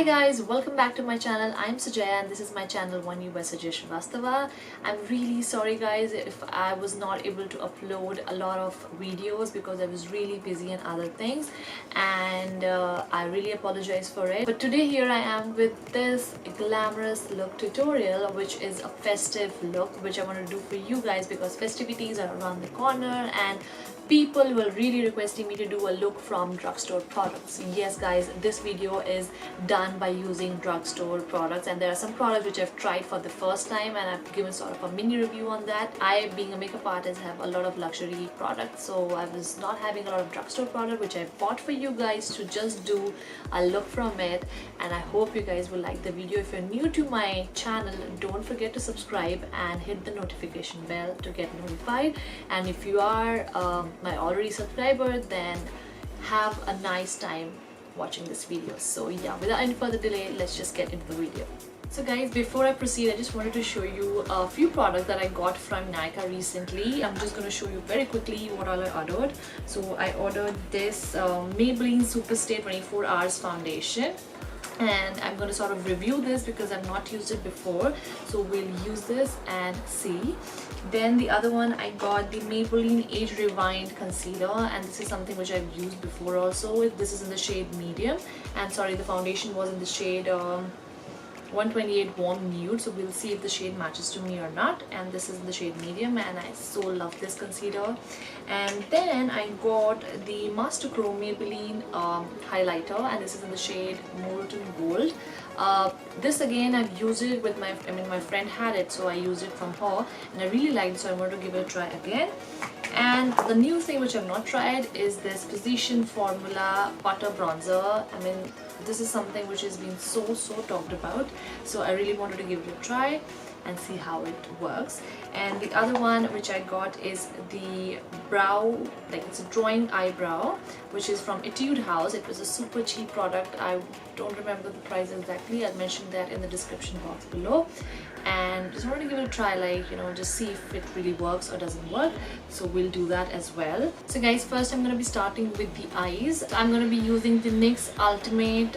Hi guys, welcome back to my channel. I'm Sujaya and this is my channel ONEYOU by Sujaya. I'm really sorry guys if I was not able to upload a lot of videos because I was really busy in other things, and I really apologize for it. But today here I am with this glamorous look tutorial, which is a festive look which I want to do for you guys because festivities are around the corner and people were really requesting me to do a look from drugstore products. Yes guys, this video is done by using drugstore products, and there are some products which I've tried for the first time and I've given sort of a mini review on that. I, being a makeup artist, have a lot of luxury products, so I was not having a lot of drugstore product which I bought for you guys to just do a look from it, and I hope you guys will like the video. If you're new to my channel, don't forget to subscribe and hit the notification bell to get notified, and if you are my already subscriber, then have a nice time watching this video. So yeah, without any further delay, let's just get into the video. So guys, before I proceed, I just wanted to show you a few products that I got from Nykaa recently. I'm just going to show you very quickly what all I ordered. So I ordered this Maybelline Superstay 24 Hours Foundation, and I'm going to sort of review this because I've not used it before, so we'll use this and see. Then the other one, I got the Maybelline Age Rewind Concealer, and this is something which I've used before also. This is in the shade medium, and sorry, the foundation was in the shade 128 Warm Nude, so we'll see if the shade matches to me or not. And this is in the shade medium, and I so love this concealer. And then I got the Master Chrome Maybelline highlighter, and this is in the shade Molten Gold. This again, I've used it with my friend had it, so I used it from her and I really liked it, so I want to give it a try again. And the new thing which I've not tried is this Precision Formula Butter Bronzer. This is something which has been so talked about, so I really wanted to give it a try and see how it works. And the other one which I got is the brow, like it's a drawing eyebrow, which is from Etude house. It was a super cheap product. I don't remember the price exactly. I'll mention that in the description box below, and just wanted to give it a try, like, you know, just see if it really works or doesn't work. So we'll do that as well. So guys, first I'm going to be starting with the eyes. I'm going to be using the NYX Ultimate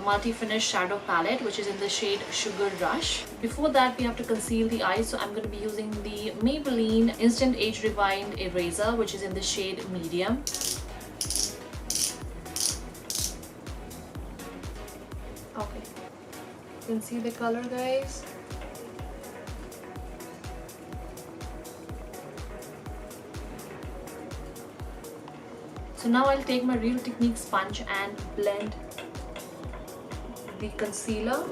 Multi-Finish Shadow Palette, which is in the shade Sugar Rush. Before that, we have to conceal the eyes, so I'm going to be using the Maybelline Instant Age Rewind Eraser, which is in the shade medium. Okay, you can see the color, guys. So now I'll take my Real Technique sponge and blend the concealer.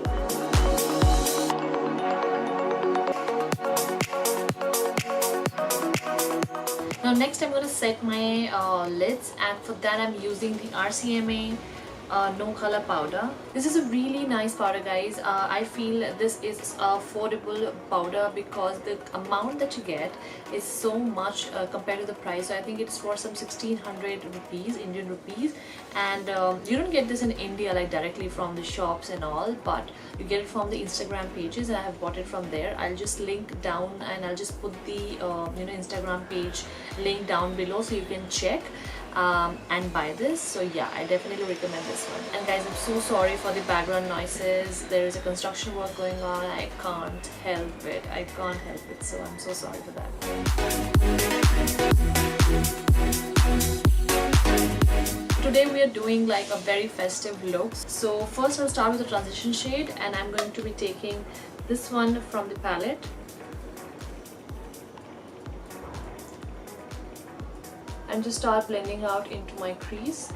Now next I'm going to set my lids, and for that I'm using the RCMA No Color powder. This is a really nice powder, guys. I feel this is affordable powder because the amount that you get is so much compared to the price. So I think it's for some 1600 rupees, Indian rupees, and you don't get this in India like directly from the shops and all, but you get it from the Instagram pages, and I have bought it from there. I'll just link down, and I'll just put the Instagram page link down below so you can check and buy this. So yeah, I definitely recommend this one. And guys, I'm so sorry for the background noises. There is a construction work going on. I can't help it. So I'm so sorry for that. Today we are doing like a very festive look. So first I'll start with the transition shade, and I'm going to be taking this one from the palette. And just start blending out into my crease.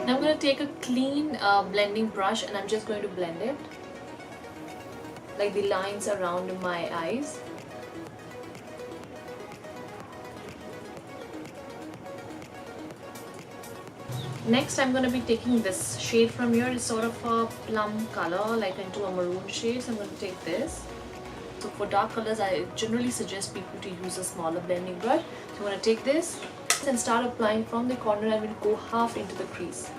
Now I'm going to take a clean blending brush, and I'm just going to blend it, like the lines around my eyes. Next, I'm going to be taking this shade from here. It's sort of a plum color, like into a maroon shade. So I'm going to take this. So for dark colors, I generally suggest people to use a smaller blending brush. So I'm going to take this and start applying from the corner. I will go half into the crease.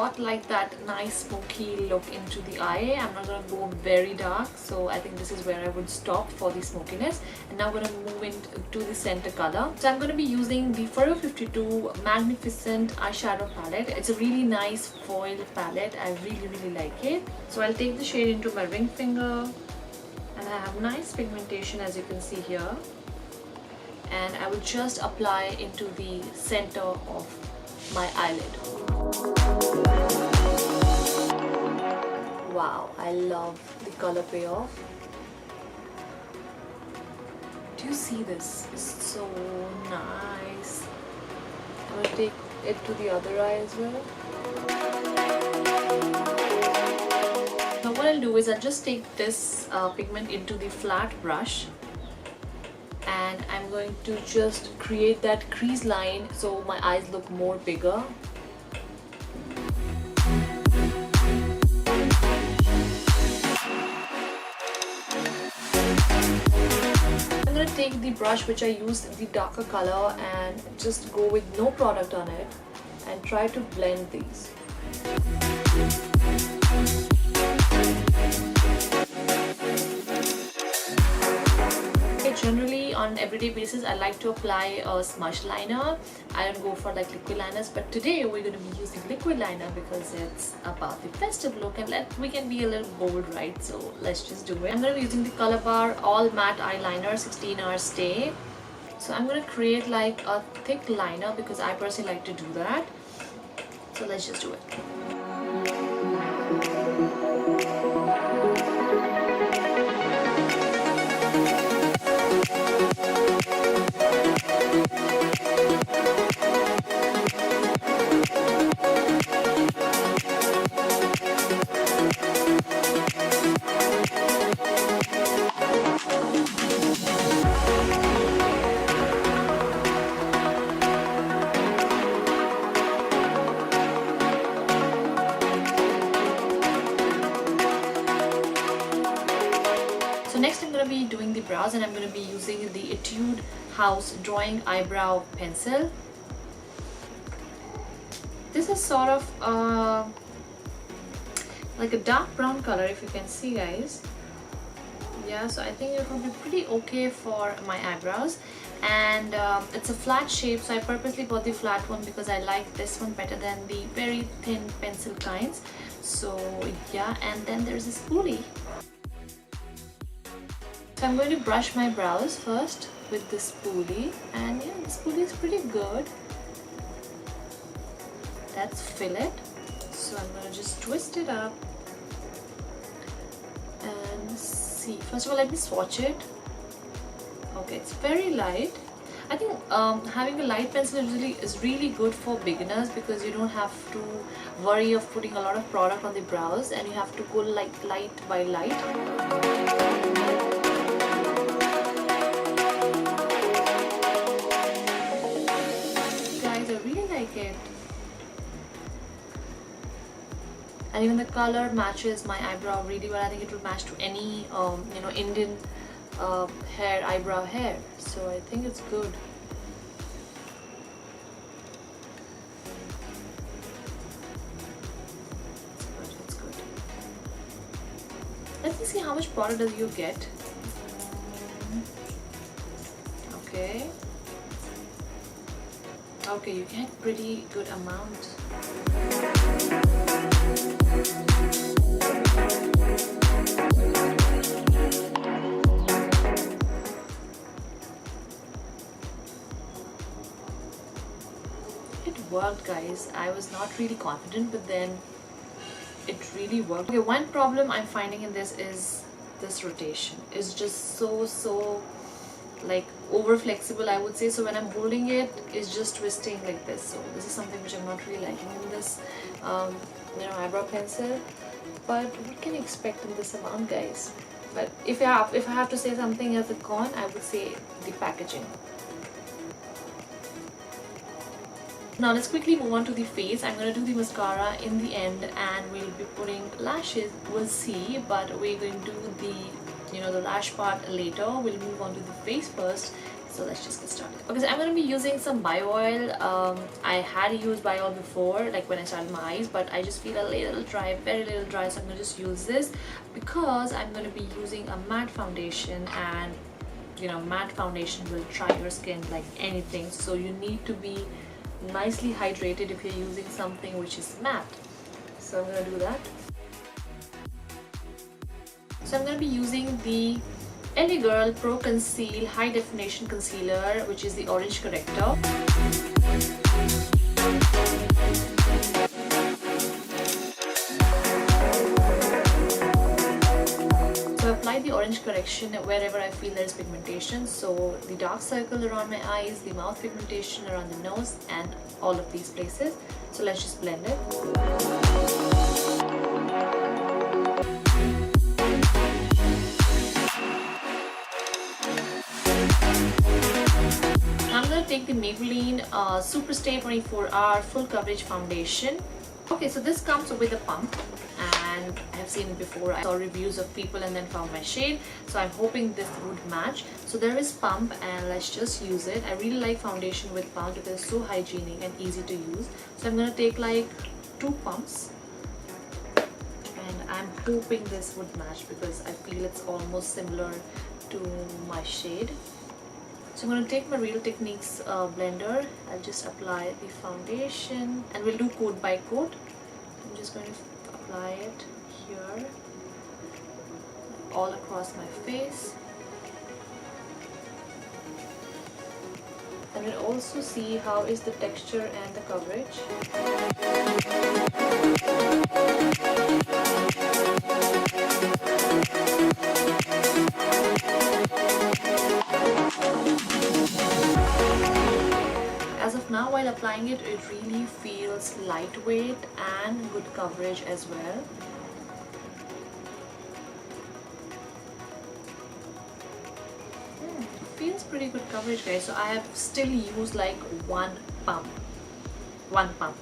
got like that nice smoky look into the eye. I'm not going to go very dark, so I think this is where I would stop for the smokiness. And now I'm going to move into the center color. So I'm going to be using the Forever 52 Magnificent eyeshadow palette. It's a really nice foil palette. I really like it. So I'll take the shade into my ring finger, and I have nice pigmentation as you can see here. And I will just apply into the center of my eyelid. Wow, I love the color payoff. Do you see this? It's so nice. I'm going to take it to the other eye as well. Now what I'll do is I'll just take this pigment into the flat brush, and I'm going to just create that crease line so my eyes look more bigger. I'm going to take the brush which I used the darker color and just go with no product on it and try to blend these. Generally on everyday basis I like to apply a smudge liner. I don't go for like liquid liners, but today we're going to be using liquid liner because it's about the festive look and we can be a little bold, right? So let's just do it. I'm going to be using the Colorbar all matte eyeliner 16 hour stay. So I'm going to create like a thick liner because I personally like to do that. So let's just do it. Next I'm going to be doing the brows, and I'm going to be using the Etude House Drawing Eyebrow Pencil. This is sort of like a dark brown color, if you can see guys. Yeah, so I think it will be pretty okay for my eyebrows, and it's a flat shape, so I purposely got the flat one because I like this one better than the very thin pencil kinds. So yeah, and then there's a spoolie. So I'm going to brush my brows first with the spoolie, and yeah, the spoolie is pretty good. That's fillet. So I'm going to just twist it up and see. First of all, let me swatch it. Okay, it's very light. I think having a light pencil usually is really good for beginners because you don't have to worry of putting a lot of product on the brows, and you have to go like light by light. It. And even the color matches my eyebrow really well. I think it will match to any you know, Indian hair, eyebrow hair, so I think it's good. It's good. Let me see how much product does you get. Okay. Okay, you get pretty good amount. It worked, guys. I was not really confident, but then it really worked. Okay, one problem I'm finding in this is this rotation. It's just so like over flexible, I would say. So when I'm holding it, it's just twisting like this. So this is something which I'm not really liking in this you know, eyebrow pencil. But what can you expect in this amount, guys? But if I have to say something as a con, I would say the packaging. Now let's quickly move on to the face. I'm going to do the mascara in the end, and we'll be putting lashes. We'll see, but we're going to do the, you know, the lash part later. We'll move on to the face first. So let's just get started. Okay, so I'm going to be using some bio oil. I had used bio oil before, like when I started my eyes, but I just feel a little dry, very little dry, so I'm going to just use this because I'm going to be using a matte foundation, and you know, matte foundation will dry your skin like anything, so you need to be nicely hydrated if you're using something which is matte. So I'm going to do that. So I'm going to be using the LA Girl Pro Conceal High Definition Concealer, which is the orange corrector. So I apply the orange correction wherever I feel there is pigmentation. So the dark circle around my eyes, the mouth pigmentation around the nose, and all of these places. So let's just blend it. Take the Maybelline Super Stay 24-Hour Full Coverage Foundation. Okay, so this comes with a pump, and I have seen it before. I saw reviews of people and then found my shade, so I'm hoping this would match. So there is pump, and let's just use it. I really like foundation with pump because it's so hygienic and easy to use. So I'm going to take like 2 pumps, and I'm hoping this would match because I feel it's almost similar to my shade. So I'm going to take my Real Techniques blender. I'll just apply the foundation, and we'll do coat by coat. I'm just going to apply it here, all across my face. And we'll also see how is the texture and the coverage. As of now, while applying it, it really feels lightweight and good coverage as well. Feels pretty good coverage, guys. So I have still used like one pump.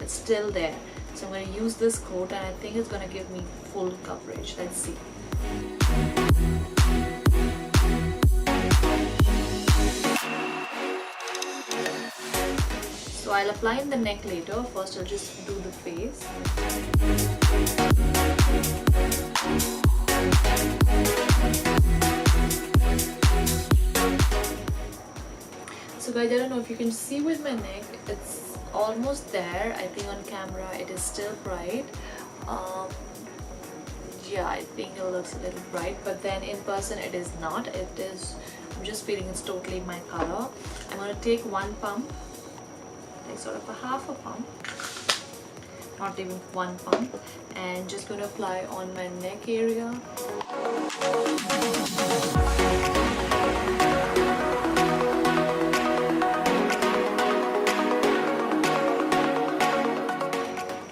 It's still there. So I'm going to use this coat, and I think it's going to give me full coverage. Let's see. So I'll apply in the neck later. First I'll just do the face. So guys, I don't know if you can see with my neck, it's almost there. I think on camera it is still bright. Yeah, I think it looks a little bright, but then in person it is not. It is, I'm just feeling it's totally my color. I'm going to take 1 pump, like sort of a half a pump, not even 1 pump, and just going to apply on my neck area.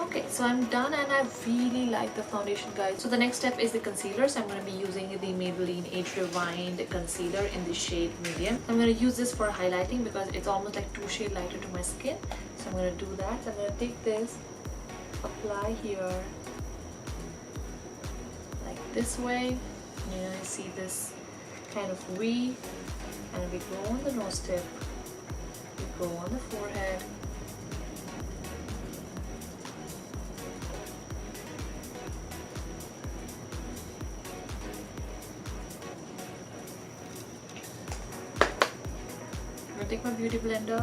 Okay, so I'm done, and I really like the foundation, guys. So the next step is the concealer. So I'm going to be using the Maybelline Age Refined Concealer in the shade medium. I'm going to use this for highlighting because it's almost like 2 shades lighter to my skin. So I'm going to do that. So I'm going to take this, apply here like this way. You know, you see this kind of V, and we go on the nose tip, we go on the forehead, I'm going to take my beauty blender.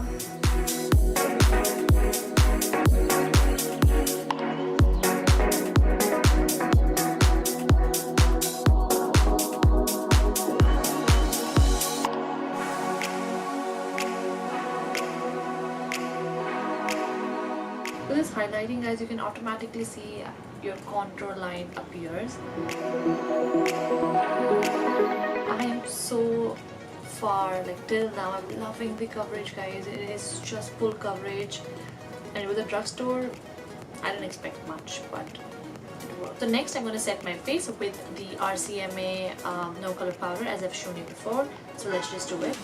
With this highlighting, guys, you can automatically see your contour line appears. I am so far, like till now, I'm loving the coverage, guys. It is just full coverage, and with the Drugstore I didn't expect much, but it worked. So next I'm going to set my face with the RCMA no color powder, as I've shown you before. So let's just do it.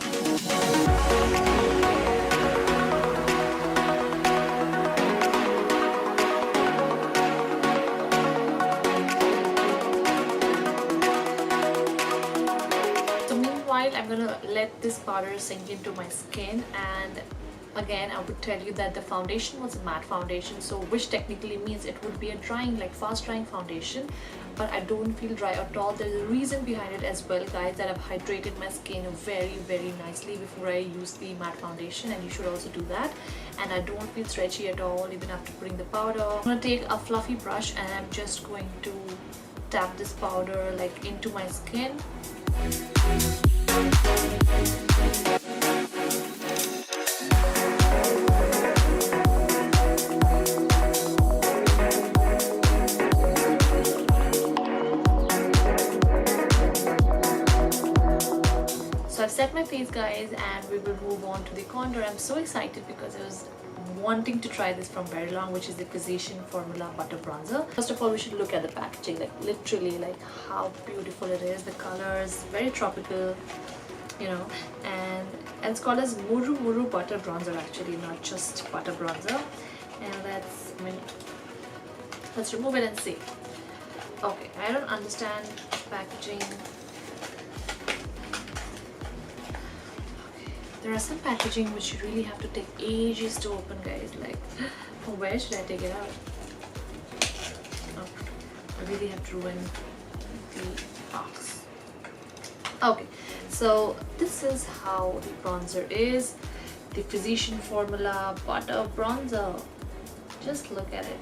I'm gonna let this powder sink into my skin. And again, I would tell you that the foundation was a matte foundation, so which technically means it would be a drying, like fast drying foundation, but I don't feel dry at all. There's a reason behind it as well, guys, that I've hydrated my skin very nicely before I use the matte foundation, and you should also do that. And I don't feel stretchy at all even after putting the powder. I'm gonna take a fluffy brush and I'm just going to tap this powder like into my skin. So I've set my face, guys, and we will move on to the contour. I'm so excited because I was wanting to try this from very long, which is the Physician Formula Butter Bronzer. First of all, we should look at the packaging, like literally like how beautiful it is. The colors, very tropical, you know, and it's called as Muru Muru Butter Bronzer, actually, not just butter bronzer. And let's remove it and see. Okay, I don't understand packaging. There are some packaging which you really have to take ages to open, guys. Like, where should I take it out? Okay, I really have to ruin the box. Okay, so this is how the bronzer is. The Physician Formula Butter Bronzer. Just look at it.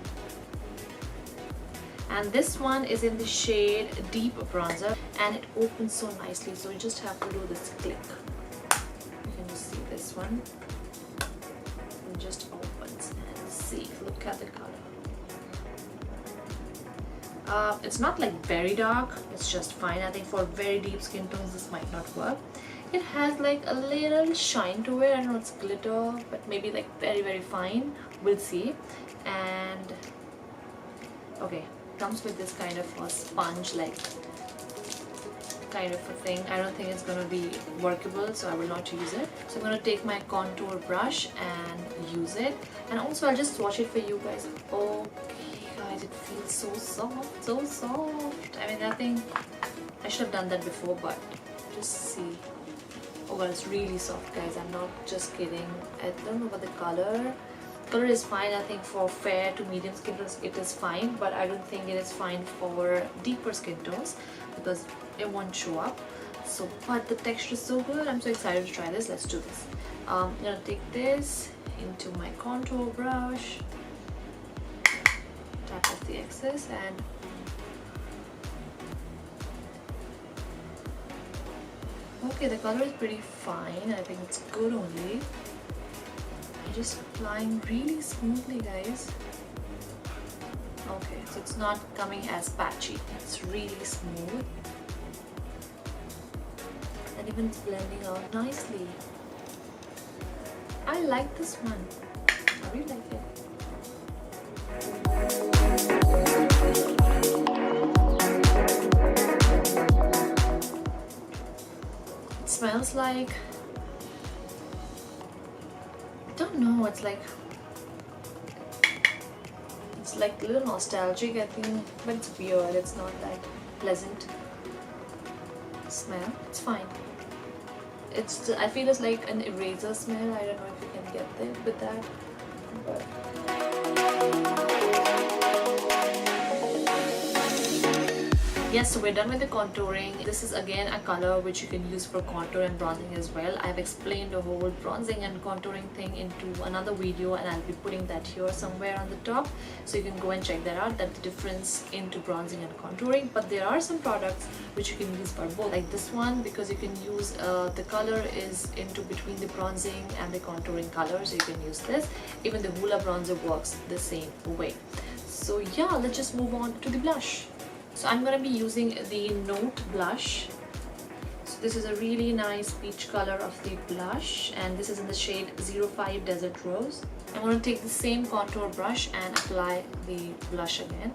And this one is in the shade Deep Bronzer, and it opens so nicely. So you just have to do this click. See this one, it just opens, and see, look at the color. It's not like very dark, it's just fine. I think for very deep skin tones this might not work. It has like a little shine to it. I don't know, it's glitter, but maybe like very fine, we'll see. And okay, comes with this kind of a sponge like kind of a thing. I don't think it's going to be workable, so I will not use it. So I'm going to take my contour brush and use it, and also I'll just swatch it for you guys. Okay guys, it feels so soft, so soft. I mean, I think I should have done that before, but just see. Oh well, it's really soft, guys. I'm not just kidding. I don't know about the color. Color is fine. I think for fair to medium skin tones it is fine, but I don't think it is fine for deeper skin tones because it won't show up. So, but the texture is so good. I'm so excited to try this. Let's do this. I'm gonna take this into my contour brush, tap off the excess, and okay, the color is pretty fine. I think it's good only. I'm just applying really smoothly, guys. Okay, so it's not coming as patchy. It's really smooth. And even it's blending out nicely. I like this one. I really like it. It smells like, I don't know, it's like a little nostalgic, I think, but it's weird. It's not that pleasant smell. It's fine. It's, I feel it's like an eraser smell. I don't know if you can get there with that, but yes, so we're done with the contouring. This is again a color which you can use for contour and bronzing as well. I've explained the whole bronzing and contouring thing into another video, and I'll be putting that here somewhere on the top, so you can go and check that out. That's the difference into bronzing and contouring. But there are some products which you can use for both, like this one, because you can use the color is into between the bronzing and the contouring color, so you can use this. Even the Hoola bronzer works the same way. So yeah, let's just move on to the blush. So I'm going to be using the Note blush. So this is a really nice peach color of the blush, and this is in the shade 05 Desert Rose. I'm going to take the same contour brush and apply the blush again.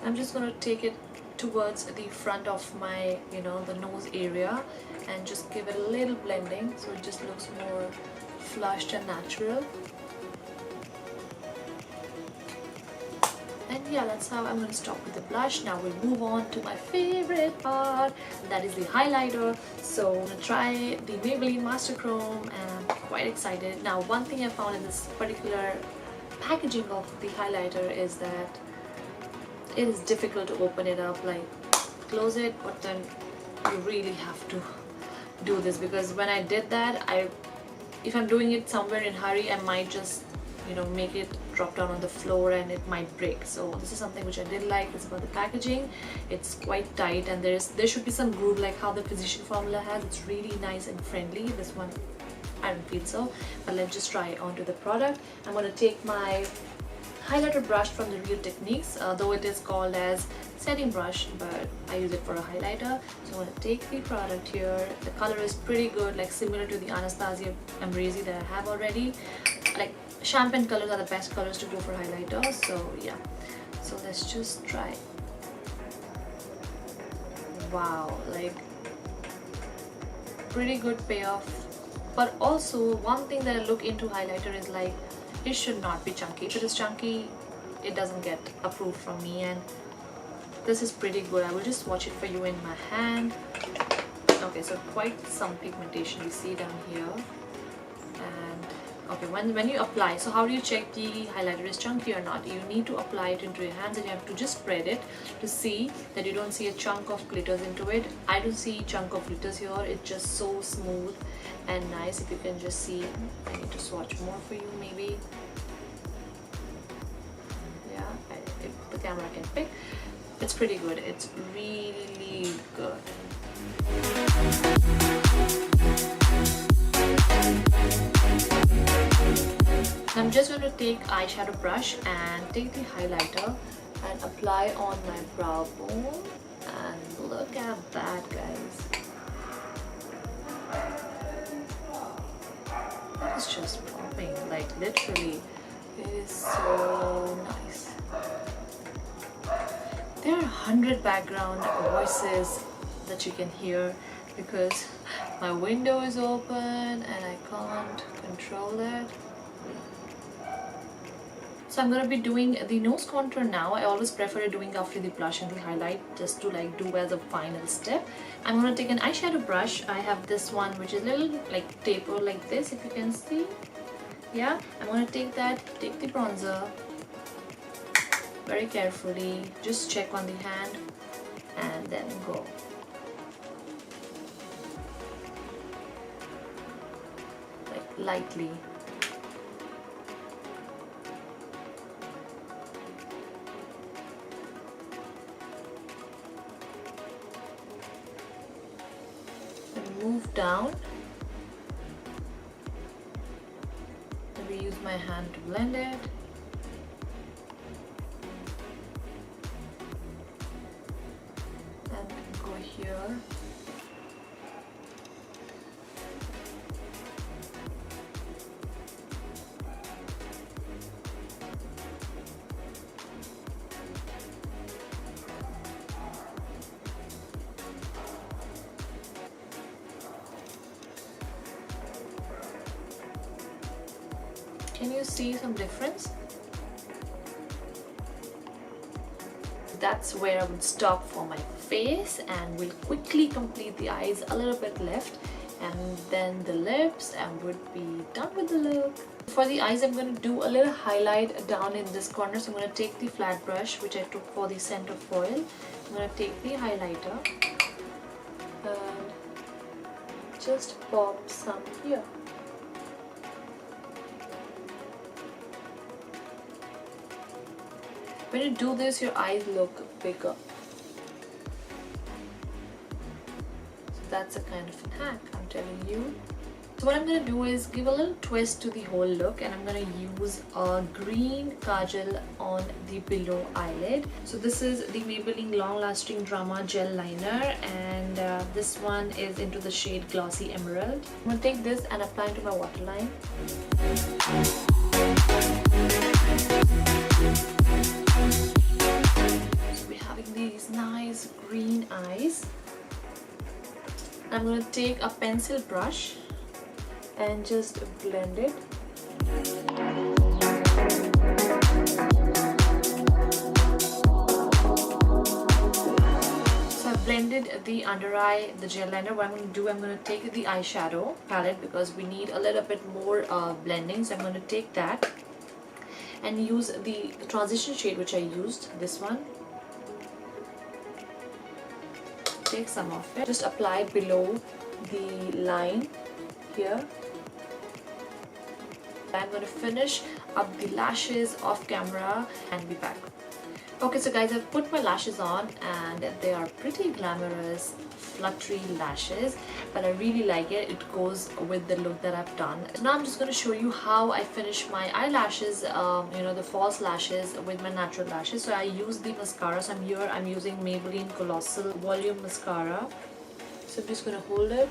I'm just going to take it towards the front of my, you know, the nose area, and just give it a little blending so it just looks more flushed and natural. yeah, that's how I'm going to stop with the blush. Now we'll move on to my favorite part, that is the highlighter. So I'm going to try the Maybelline Master Chrome and I'm quite excited. Now one thing I found in this particular packaging of the highlighter is that it is difficult to open it up, like close it, but then you really have to do this, because when I did that, if I'm doing it somewhere in hurry, I might just, you know, make it drop down on the floor and it might break. So this is something which I did like. It's about the packaging. It's quite tight and there should be some groove like how the Physician formula has. It's really nice and friendly. This one I don't feel so, but let's just try it onto the product. I'm going to take my highlighter brush from the Real Techniques, though it is called as setting brush, but I use it for a highlighter. So I'm going to take the product here. The color is pretty good, like similar to the Anastasia Ambrisi that I have already. Like champagne colors are the best colors to go for highlighter. So yeah, so let's just try. Wow, like pretty good payoff. But also one thing that I look into highlighter is like it should not be chunky. If it is chunky, it doesn't get approved from me, and this is pretty good. I will just swatch it for you in my hand. Okay, so quite some pigmentation you see down here. And okay, when you apply, so how do you check the highlighter is chunky or not? You need to apply it into your hands and you have to just spread it to see that you don't see a chunk of glitters into it. I don't see chunk of glitters here. It's just so smooth and nice. If you can just see, I need to swatch more for you maybe. Yeah, if the camera can pick, it's pretty good. It's really good. I'm just going to take eyeshadow brush and take the highlighter and apply on my brow bone, and look at that, guys. That is just popping, like literally. It is so nice. There are 100 background voices that you can hear because my window is open and I can't control it. So I'm going to be doing the nose contour now. I always prefer doing after the blush and the highlight, just to like do as a final step. I'm going to take an eyeshadow brush. I have this one which is a little like taper like this, if you can see. Yeah, I'm going to take that, take the bronzer very carefully, just check on the hand and then go. Like lightly. Move down. Maybe use my hand to blend it. And go here. Can you see some difference? That's where I would stop for my face, and we'll quickly complete the eyes, a little bit left, and then the lips, and would be done with the look. For the eyes, I'm going to do a little highlight down in this corner. So I'm going to take the flat brush which I took for the center foil. I'm going to take the highlighter and just pop some here. When you do this, your eyes look bigger. So that's a kind of hack, I'm telling you. So what I'm going to do is give a little twist to the whole look, and I'm going to use a green kajal on the below eyelid. So this is the Maybelline Long Lasting Drama Gel Liner, and this one is into the shade Glossy Emerald. I'm going to take this and apply it to my waterline. These nice green eyes. I'm going to take a pencil brush and just blend it. blended the under eye, the gel liner. What I'm going to do, I'm going to take the eyeshadow palette because we need a little bit more blending. So I'm going to take that and use the transition shade which I used, this one. Take some of it, just apply below the line here. I'm going to finish up the lashes off camera and be back. Okay, so guys, I've put my lashes on and they are pretty glamorous, fluttery lashes, but I really like it. It goes with the look that I've done. So now I'm just going to show you how I finish my eyelashes, the false lashes with my natural lashes. So I use the mascara. So I'm using Maybelline Colossal Volume Mascara. So I'm just going to hold it.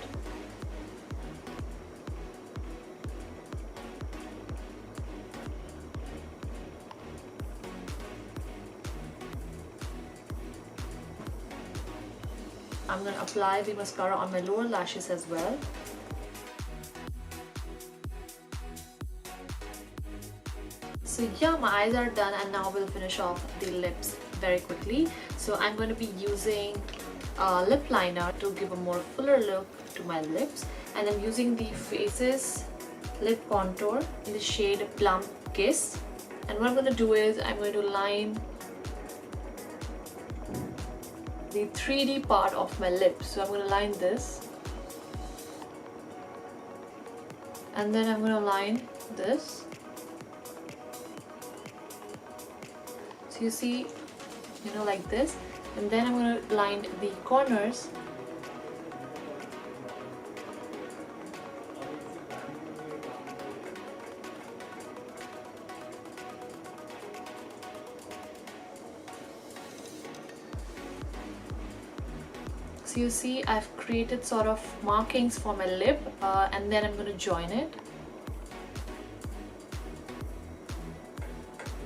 I'm going to apply the mascara on my lower lashes as well. So yeah, my eyes are done and now we'll finish off the lips very quickly. So I'm going to be using a lip liner to give a more fuller look to my lips, and I'm using the Faces lip contour in the shade Plum Kiss. And what I'm going to do is I'm going to line the 3D part of my lips. So I'm going to line this, and then I'm going to line this. So you see, like this, and then I'm going to line the corners. So you see I've created sort of markings for my lip, and then I'm going to join it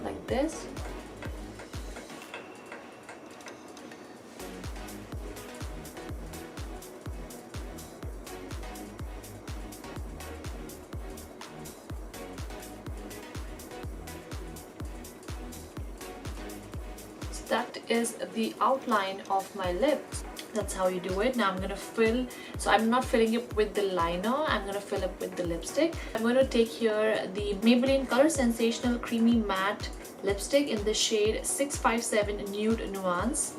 like this. So that is the outline of my lips. That's how you do it. Now I'm going to fill, so I'm not filling it with the liner, I'm going to fill it with the lipstick. I'm going to take here the Maybelline Color Sensational Creamy Matte Lipstick in the shade 657 Nude Nuance.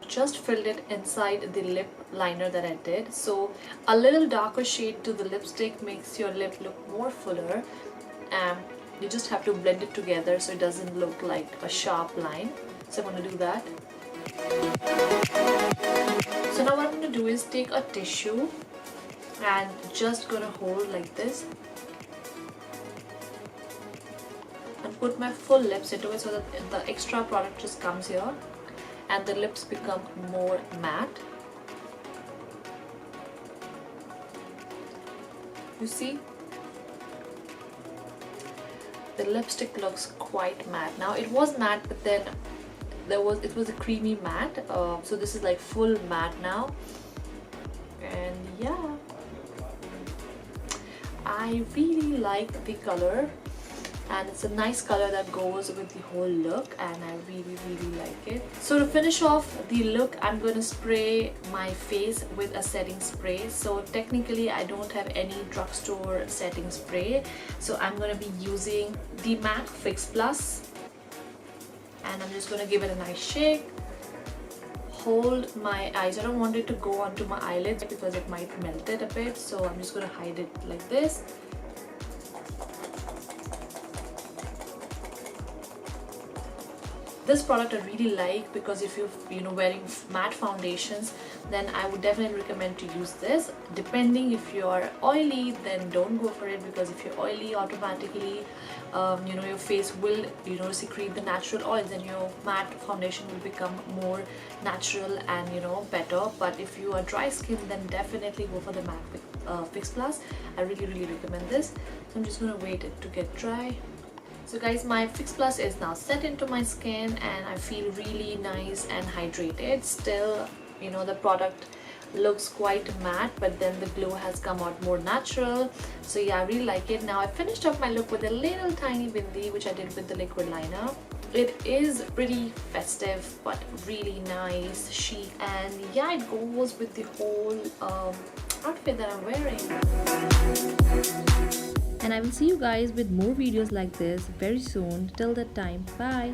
Just filled it inside the lip liner that I did. So a little darker shade to the lipstick makes your lip look more fuller. You just have to blend it together so it doesn't look like a sharp line. So I'm going to do that. So now what I'm going to do is take a tissue and just going to hold like this and put my full lips into it so that the extra product just comes here and the lips become more matte. You see? The lipstick looks quite matte. Now it was matte, but then it was a creamy matte. So this is like full matte now. And yeah, I really like the color, and it's a nice color that goes with the whole look, and I really like it. So to finish off the look, I'm going to spray my face with a setting spray. So technically I don't have any drugstore setting spray, so I'm going to be using the MAC Fix Plus, and I'm just going to give it a nice shake. Hold my eyes. I don't want it to go onto my eyelids because it might melt it a bit, so I'm just going to hide it like this. This product I really like because if you're wearing matte foundations, then I would definitely recommend to use this. Depending if you're oily, then don't go for it, because if you're oily, automatically your face will secrete the natural oils and your matte foundation will become more natural and better. But if you are dry skin, then definitely go for the MAC Fix Plus. I really recommend this. So I'm just going to wait it to get dry. So guys, my Fix Plus is now set into my skin and I feel really nice and hydrated. Still, the product looks quite matte, but then the glow has come out more natural. So yeah, I really like it. Now I finished up my look with a little tiny bindi, which I did with the liquid liner. It is pretty festive but really nice, chic, and yeah, it goes with the whole outfit that I'm wearing. And I will see you guys with more videos like this very soon. Till that time, bye.